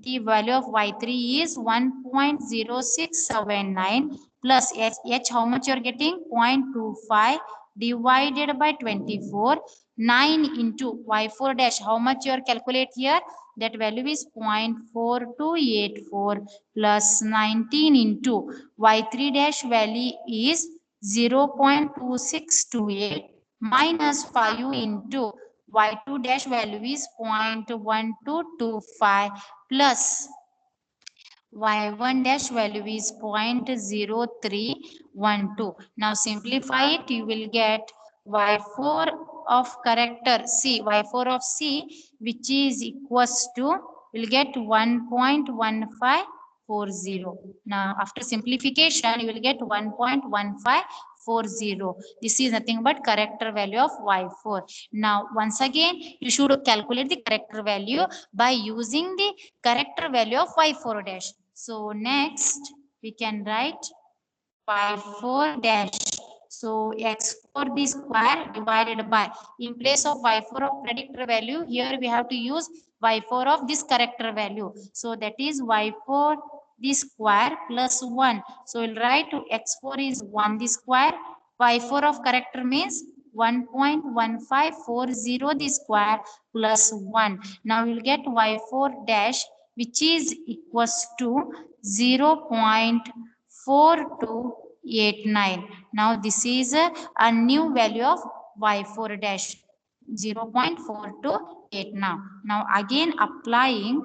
the value of y3 is 1.0679 plus h how much you are getting? 0.25 divided by 24. 9 into y4 dash, how much you are calculate here? That value is 0.4284 plus 19 into y3 dash value is 0.2628 minus 5 into y2 dash value is 0.1225 plus y1 dash value is 0.0312. Now simplify it, you will get y4 of character C, y4 of C, which is equals to, will get 1.1540. Now after simplification, you will get 1.1540. This is nothing but character value of y4. Now once again, you should calculate the character value by using the character value of y4 dash. So next we can write y4 dash. So x4 the square divided by, in place of y4 of predictor value, here we have to use y4 of this character value. So that is y4 the square plus 1. So we'll write x4 is 1 the square. Y4 of character means 1.1540 the square plus 1. Now we'll get y4 dash which is equals to 0.4289. Now this is a new value of y4 dash 0.428 now. Now again applying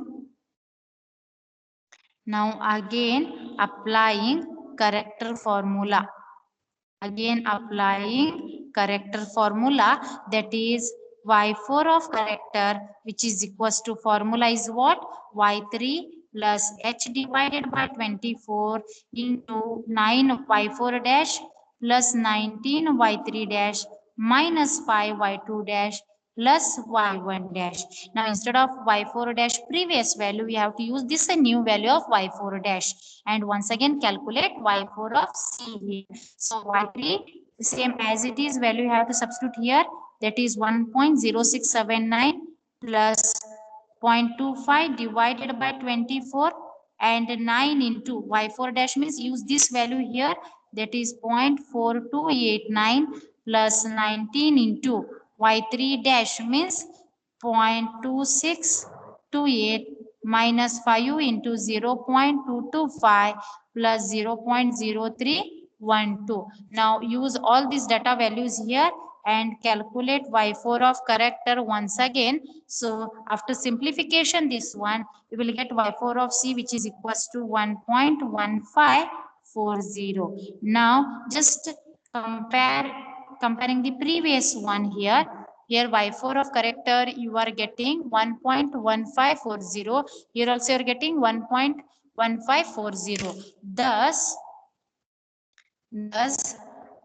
character formula. Again applying character formula, that is y4 of character, which is equals to formula is what? y3 plus h divided by 24 into 9 y4 dash plus 19 y3 dash minus 5 y2 dash plus y1 dash. Now instead of y4 dash previous value, we have to use this a new value of y4 dash, and once again calculate y4 of c here. So y3 same as it is, value you have to substitute here, that is 1.0679 plus 0.25 divided by 24 and 9 into y4 dash means use this value here, that is 0.4289 plus 19 into y3 dash means 0.2628 minus 5 into 0.225 plus 0.0312. Now use all these data values here and calculate y4 of character once again. So after simplification this one, we will get y4 of c, which is equals to 1.1540. Now just comparing the previous one here. Here y4 of character you are getting 1.1540. Here also you are getting 1.1540. Thus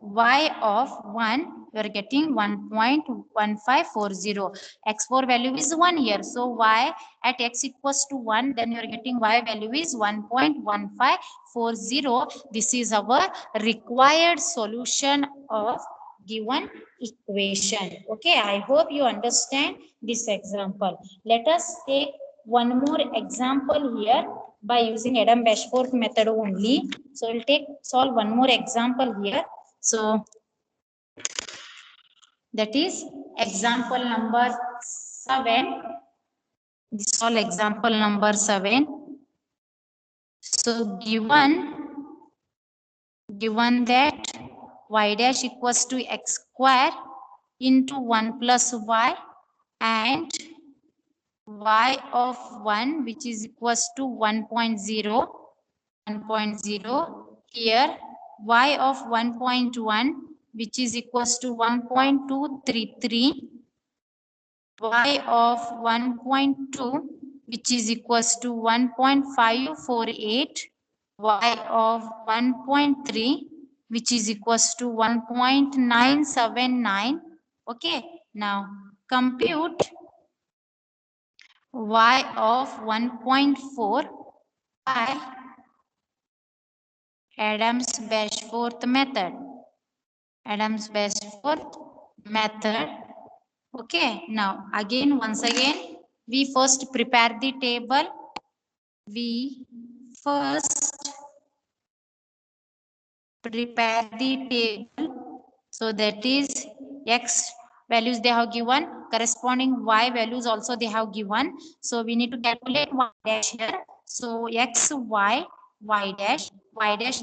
y of 1 you are getting 1.1540. x4 value is 1 here, so y at x equals to 1, then you are getting y value is 1.1540. This is our required solution of given equation. Okay, I hope you understand this example. Let us take one more example here by using Adam-Bashforth method only. So we'll solve one more example here. So that is example number 7. Solve example number 7. So given that y dash equals to x square into 1 plus y and y of 1 which is equals to 1.0 here y of 1.1 which is equals to 1.233, y of 1.2 which is equals to 1.548, y of 1.3 which is equals to 1.979. Okay, now compute y of 1.4 by Adams-Bashforth method. Okay, now once again, we first prepare the table. So that is x values they have given, corresponding y values also they have given. So we need to calculate y dash here. So x, y dash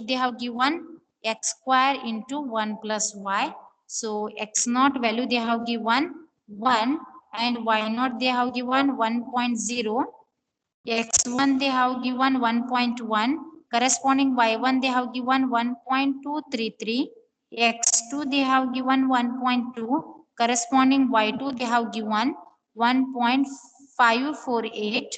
they have given x square into 1 plus y. So x naught value they have given 1 and y naught they have given 1.0. x1 they have given 1.1, corresponding y1 they have given 1.233, x2 they have given 1.2, corresponding y2 they have given 1.548,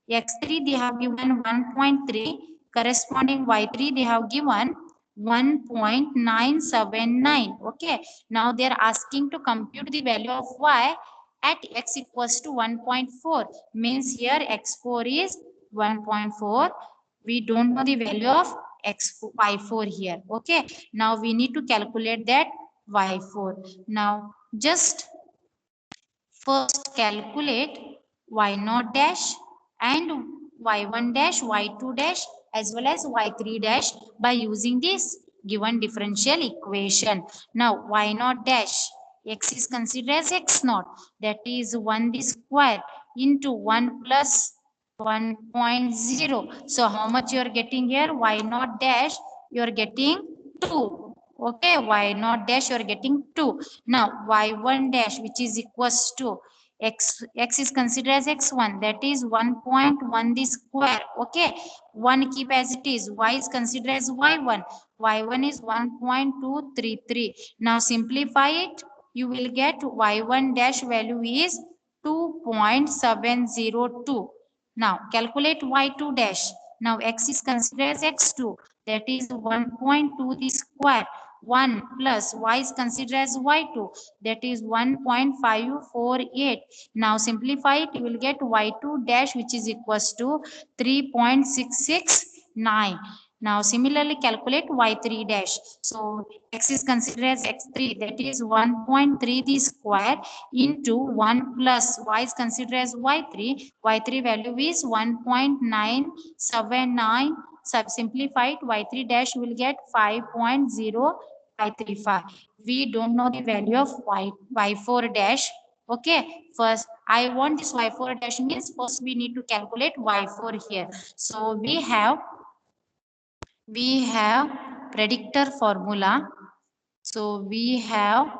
x3 they have given 1.3, corresponding y3 they have given 1.979. Okay, now they are asking to compute the value of y at x equals to 1.4, means here x4 is 1.4. We don't know the value of y4 here. Okay, now we need to calculate that y4. Now just first calculate y0 dash and y1 dash, y2 dash as well as y3 dash by using this given differential equation. Now y0 dash, x is considered as x naught, that is 1 the square into 1 plus 1.0. So how much you are getting here? Y naught dash, you are getting 2. Okay, y naught dash, you are getting 2. Now y1 dash, which is equals to x is considered as x1, that is 1.1 the square. Okay, 1 keep as it is. Y is considered as y1. Y1 is 1.233. Now simplify it. You will get y1 dash value is 2.702. Now calculate y2 dash. Now x is considered as x2, that is 1.2 the square. 1 plus y is considered as y2, that is 1.548. Now simplify it, you will get y2 dash, which is equals to 3.669. Now similarly calculate y3 dash. So x is considered as x3, that is 1.3 the square into 1 plus y is considered as y3. Y3 value is 1.979. Simplified y3 dash will get 5.0535. We don't know the value of y4 dash. Okay, first I want this y4 dash means first we need to calculate y4 here. So we have predictor formula. So we have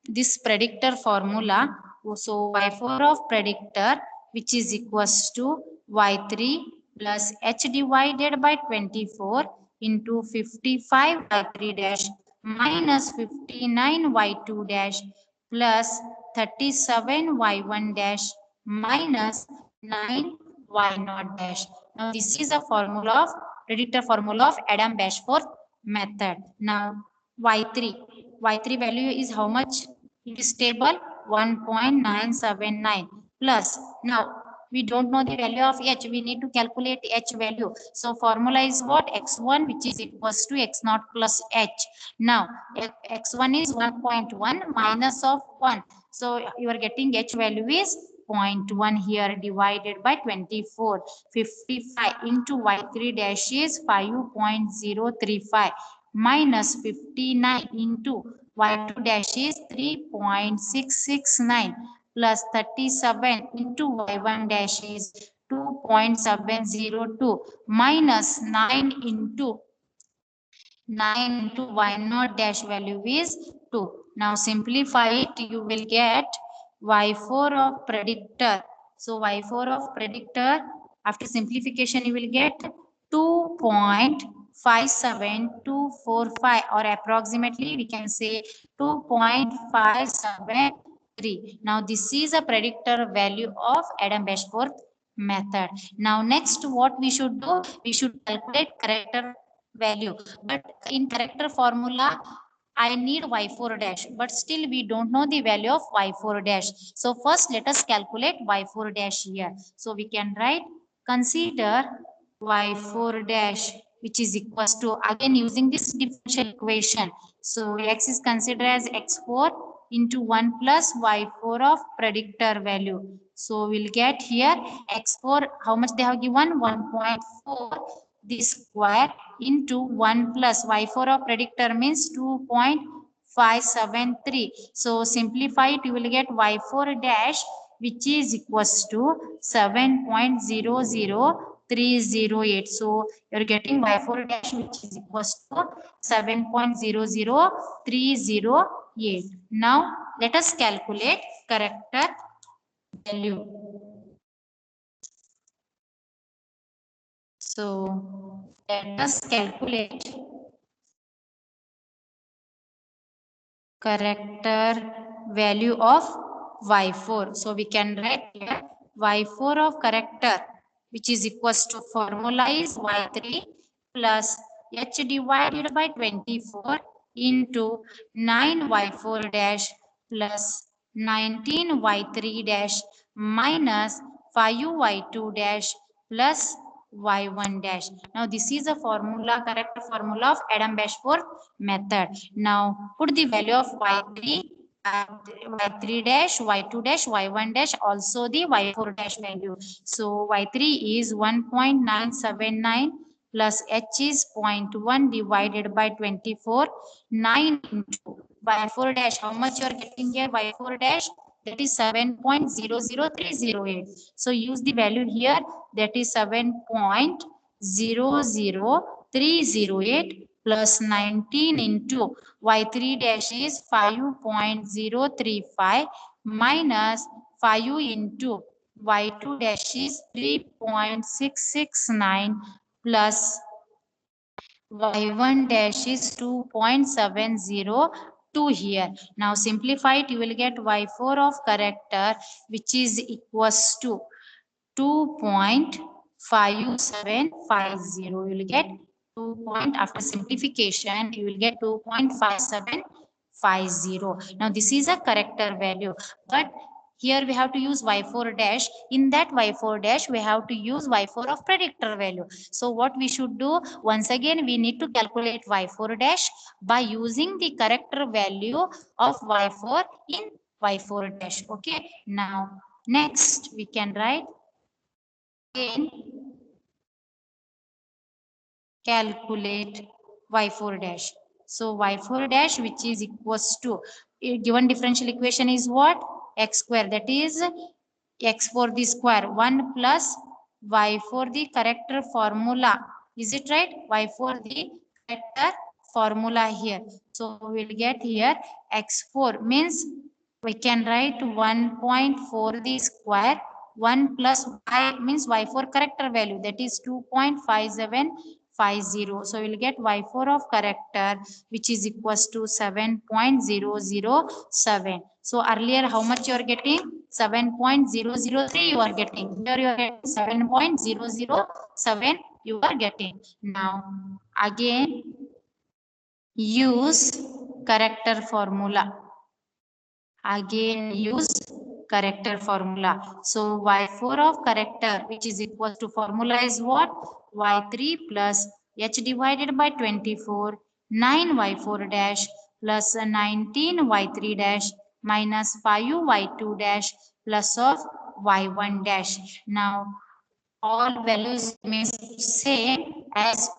this predictor formula. So y4 of predictor, which is equals to y3 plus h divided by 24 into 55 y3 dash minus 59 y2 dash plus 37 y1 dash minus 9 y0 dash. Now this is a formula of predictor formula of Adam-Bashforth method. Now y3 y3 value is how much? It is stable 1.979 plus. Now we don't know the value of h, we need to calculate h value. So formula is what? X1, which is equals to x naught plus h. Now x1 is 1.1 minus of 1, so you are getting h value is 0.1 here divided by 24. 55 into y3 dash is 5.035 minus 59 into y2 dash is 3.669 plus 37 into y1 dash is 2.702 minus 9 into y naught dash value is 2. Now simplify it, you will get y4 of predictor. So y4 of predictor, after simplification you will get 2.57245, or approximately we can say 2.573. Now this is a predictor value of Adam-Bashforth method. Now next what we should do? We should calculate character value. But in character formula, I need y4 dash, but still we don't know the value of y4 dash. So first let us calculate y4 dash here. So we can write, consider y4 dash, which is equals to, again using this differential equation. So x is considered as x4 into 1 plus y4 of predictor value. So we'll get here x4, how much they have given? 1.4 this square into 1 plus y4 of predictor means 2.573. So simplify it, you will get y4 dash, which is equals to 7.00308. So you're getting y4 dash, which is equals to 7.00308. Now let us calculate character value. So let us calculate character value of y4. So we can write here y4 of character, which is equals to, formula is y3 plus h divided by 24 into 9y4 dash plus 19y3 dash minus 5y2 dash plus y1 dash. Now this is a formula, correct formula of Adam-Bashforth method. Now put the value of y3, y3 dash, y2 dash, y1 dash, also the y4 dash value. So y3 is 1.979 plus h is 0.1 divided by 24, 9 into y4 dash. How much you are getting here? Y4 dash that is 7.00308. So use the value here, that is 7.00308 plus 19 into y3 dash is 5.035 minus 5 into y2 dash is 3.669 plus y1 dash is 2.702 here. Now simplify it, you will get y4 of character which is equals to 2.5750. You will get 2 point, after simplification you will get 2.5750. Now this is a character value, but here we have to use y4 dash. In that y4 dash we have to use y4 of predictor value. So what we should do, once again we need to calculate y4 dash by using the character value of y4 in y4 dash. Okay, now next we can write again calculate y4 dash. So y4 dash which is equals to, given differential equation is what, x square, that is x for the square 1 plus y for the character formula. Is it right? Y for the character formula here. So we will get here x4 means we can write 1.4 the square 1 plus y means y4 character value, that is 2.5750. So we will get y4 of character which is equals to 7.007. So earlier how much you are getting? 7.003 you are getting. Here you are getting 7.007 you are getting. Now again use character formula. Again use character formula. So y4 of character which is equal to, formula is what, y3 plus h divided by 24 9 y4 dash plus 19 y3 dash minus 5 y2 dash plus of y1 dash. Now all values remain same as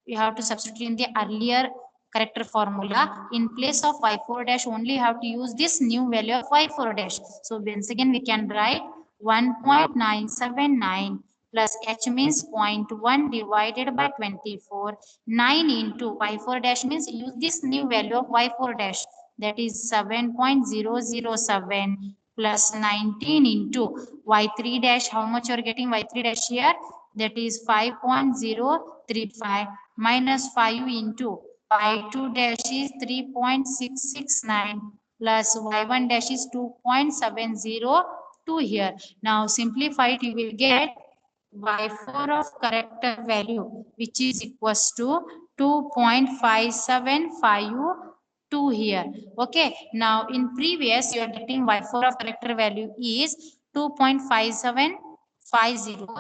you have to substitute in the earlier character formula. In place of y4 dash only you have to use this new value of y4 dash. So once again we can write 1.979 plus h means 0.1 divided by 24 9 into y4 dash means use this new value of y4 dash, that is 7.007 plus 19 into y3 dash. How much you are getting y3 dash here? That is 5.035 minus 5 into y2 dash is 3.669 plus y1 dash is 2.702 here. Now simplify it, you will get y4 of character value which is equals to 2.5752 here. Okay, now in previous you are getting y4 of character value is 2.5750.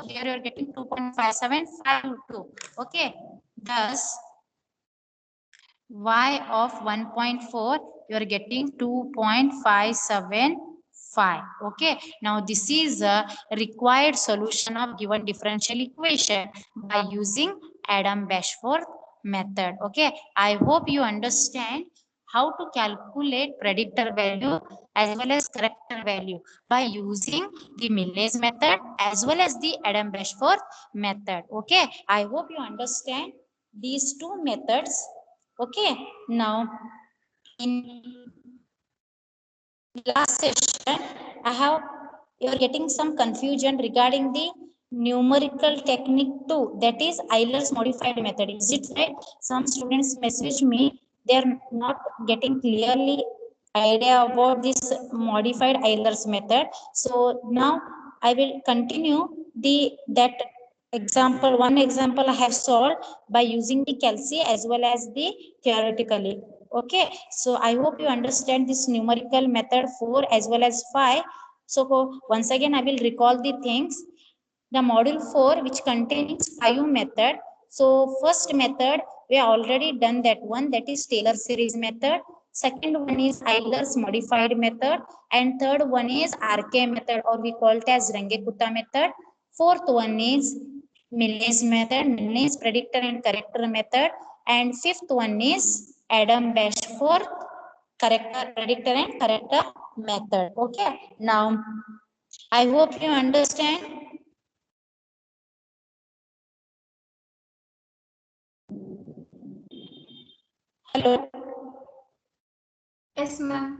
Here you are getting 2.5752. Okay, thus y of 1.4 you are getting 2.575. Okay, now this is a required solution of given differential equation by using Adam-Bashforth method. Okay, I hope you understand how to calculate predictor value as well as character value by using the Milne's method as well as the Adam-Bashforth method. Okay, I hope you understand these two methods. Okay, now in last session I have, you're getting some confusion regarding the numerical technique too, that is Euler's modified method. Is it right? Some students message me, they're not getting clearly idea about this modified Euler's method. So now I will continue the that example. One example I have solved by using the calci as well as the theoretically. Okay, so I hope you understand this numerical method 4 as well as 5. So once again I will recall the things. The module 4 which contains 5 method. So first method we have already done that one, that is Taylor series method. Second one is Euler's modified method, and third one is RK method, or we call it as Runge-Kutta method. Fourth one is Milne's method, Milne's predictor and character method, and fifth one is Adam-Bashforth corrector, predictor and corrector method. Okay. Now, I hope you understand. Hello. Yes, ma'am.